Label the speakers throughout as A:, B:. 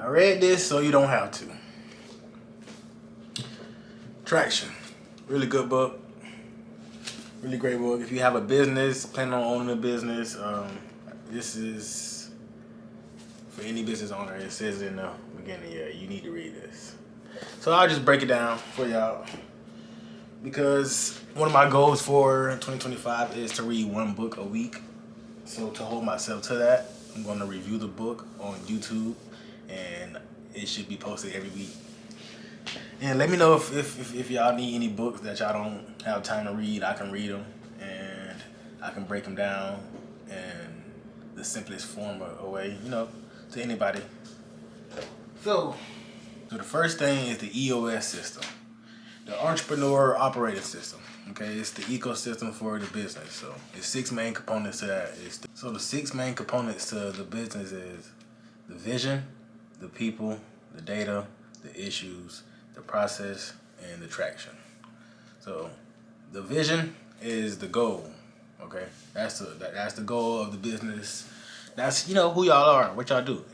A: I read this so you don't have to. Traction. Really good book. Really great book. If you have a business, planning on owning a business, this is for any business owner. It says in the beginning, yeah, you need to read this. So I'll just break it down for y'all. Because one of my goals for 2025 is to read one book a week. So to hold myself to that, I'm going to review the book on YouTube, and it should be posted every week. And let me know if y'all need any books that y'all don't have time to read. I can read them, and I can break them down in the simplest form of a way, to anybody. So the first thing is the EOS system, the Entrepreneur Operating System. Okay, it's the ecosystem for the business. So there's 6 main components to that. So the 6 main components to the business is the vision, the people, the data, the issues, the process, and the traction. So the vision is the goal. Okay, that's the goal of the business. That's who y'all are, what y'all do.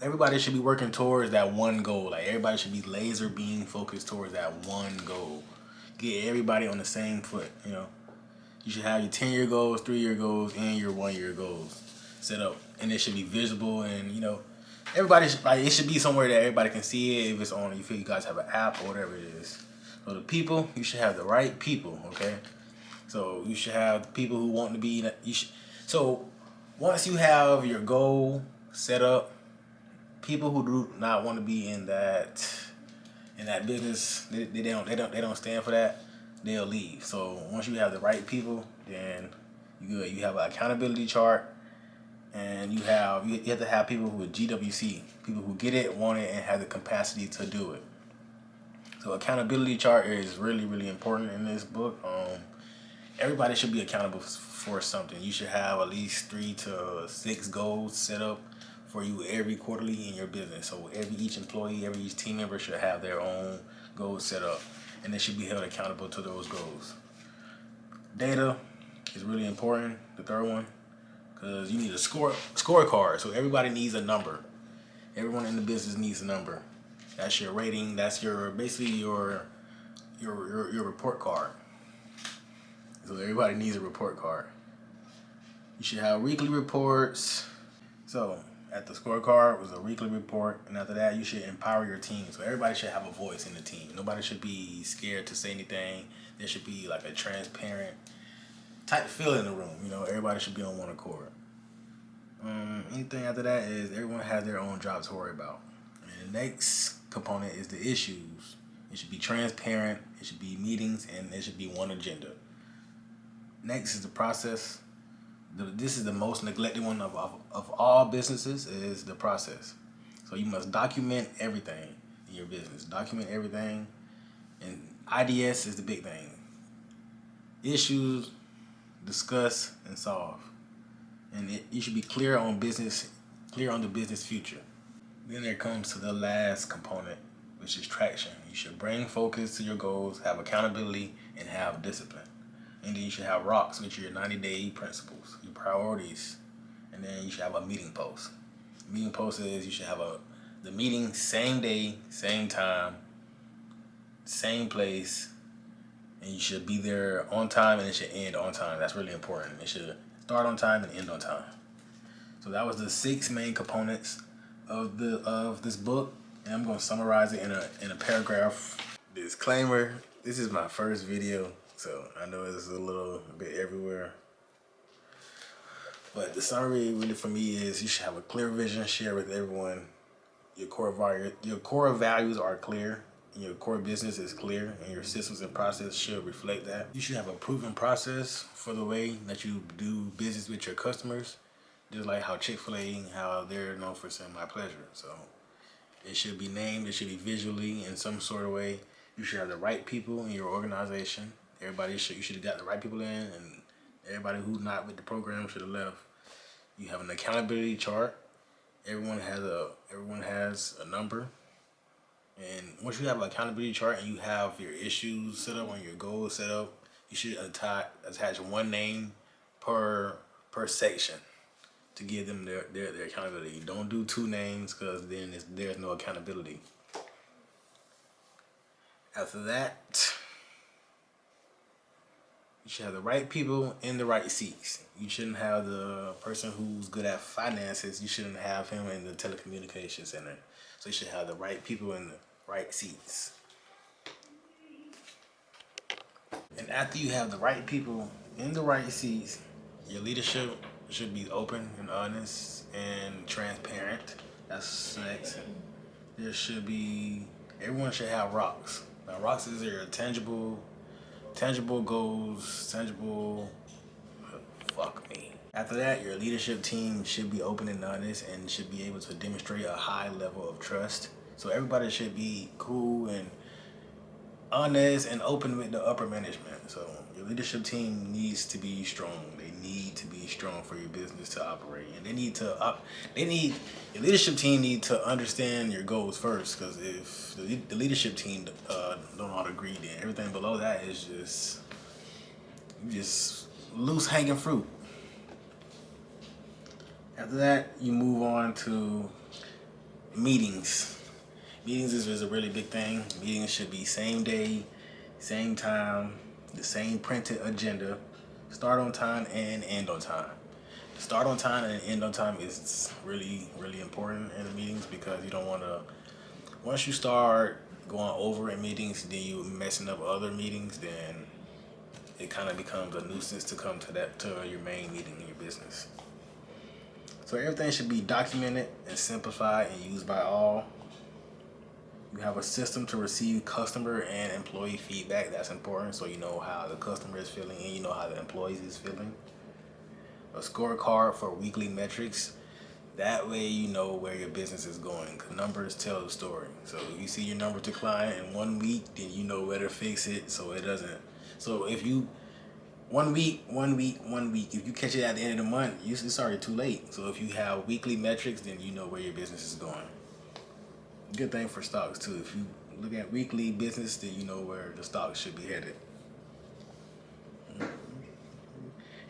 A: Everybody should be working towards that one goal. Like everybody should be laser beam focused towards that one goal. Get everybody on the same foot. You should have your 10-year goals, 3-year goals, and your 1-year goals set up, and it should be visible. And everybody should, it should be somewhere that everybody can see it. If it's on, you feel you guys have an app or whatever it is. So the people, you should have the right people. Okay, so you should have people who want to be. So once you have your goal set up, people who do not want to be in that business, they don't stand for that. They'll leave. So once you have the right people, then you good. You have an accountability chart, and you have to have people who are GWC, people who get it, want it, and have the capacity to do it. So accountability chart is really, really important in this book. Everybody should be accountable for something. You should have at least 3 to 6 goals set up for you every quarterly in your business. So each employee, each team member should have their own goals set up, and they should be held accountable to those goals. Data is really important, the third one, because you need a scorecard. So everybody needs a number. Everyone in the business needs a number. That's your rating. That's basically your report card. So everybody needs a report card. You should have weekly reports. So at the scorecard was a weekly report, and after that, you should empower your team. So everybody should have a voice in the team. Nobody should be scared to say anything. There should be like a transparent type feel in the room. Everybody should be on one accord. Anything after that is everyone has their own job to worry about. And the next component is the issues. It should be transparent. It should be meetings, and it should be one agenda. Next is the process. This is the most neglected one of all businesses, is the process. So you must document everything in your business. Document everything. And IDS is the big thing. Issues, discuss, and solve. And you should be clear on the business future. Then there comes to the last component, which is traction. You should bring focus to your goals, have accountability, and have discipline. And then you should have rocks, which are your 90-day principles, your priorities. And then you should have a meeting post. Meeting post is you should have the meeting same day, same time, same place, and you should be there on time, and it should end on time. That's really important. It should start on time and end on time. So that was the 6 main components of this book, and I'm going to summarize it in a paragraph. Disclaimer: this is my first video, so I know it's a little bit everywhere. But the summary really for me is you should have a clear vision, share with everyone. Your core values are clear, and your core business is clear, and your systems and process should reflect that. You should have a proven process for the way that you do business with your customers, just like how Chick-fil-A, how they're known for saying my pleasure. So it should be named, it should be visually in some sort of way. You should have the right people in your organization. You should have got the right people in, and everybody who's not with the program should have left. You have an accountability chart. Everyone has a number. And once you have an accountability chart and you have your issues set up and your goals set up, you should attach one name per section. to give them their accountability. Don't do two names because then there's no accountability. After that, you should have the right people in the right seats. You shouldn't have the person who's good at finances. You shouldn't have him in the telecommunications center. So you should have the right people in the right seats. And after you have the right people in the right seats, your leadership should be open and honest and transparent. That's next. There should be, everyone should have rocks. Now rocks is your tangible goals, fuck me. After that, your leadership team should be open and honest and should be able to demonstrate a high level of trust. So everybody should be cool and honest and open with the upper management. So your leadership team needs to be strong. They need to be strong for your business to operate, and your leadership team need to understand your goals first. Because if the leadership team don't know how to agree, then everything below that is just loose hanging fruit. After that, you move on to meetings. Meetings is a really big thing. Meetings should be same day, same time, the same printed agenda. Start on time and end on time. Start on time and end on time is really, really important in the meetings because you don't want to, once you start going over in meetings, then you messing up other meetings, then it kind of becomes a nuisance to come to your main meeting in your business. So everything should be documented and simplified and used by all. You have a system to receive customer and employee feedback. That's important, so you know how the customer is feeling and you know how the employees is feeling. A scorecard for weekly metrics. That way you know where your business is going. 'Cause numbers tell the story. So if you see your numbers decline in 1 week, then you know where to fix it so it doesn't. So if you 1 week, if you catch it at the end of the month, it's already too late. So if you have weekly metrics, then you know where your business is going. Good thing for stocks too. If you look at weekly business, then you know where the stocks should be headed.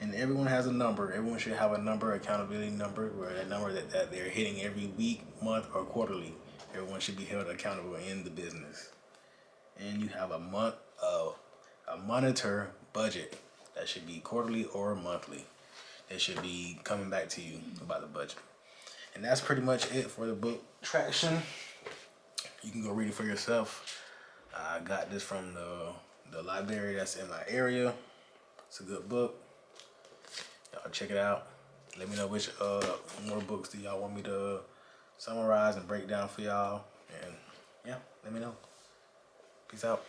A: And everyone has a number. Everyone should have a number, accountability number, where that number that they're hitting every week, month, or quarterly. Everyone should be held accountable in the business. And you have a monitor budget that should be quarterly or monthly. It should be coming back to you about the budget. And that's pretty much it for the book Traction. You can go read it for yourself. I got this from the library that's in my area. It's a good book. Y'all check it out. Let me know which more books do y'all want me to summarize and break down for y'all. And yeah, let me know. Peace out.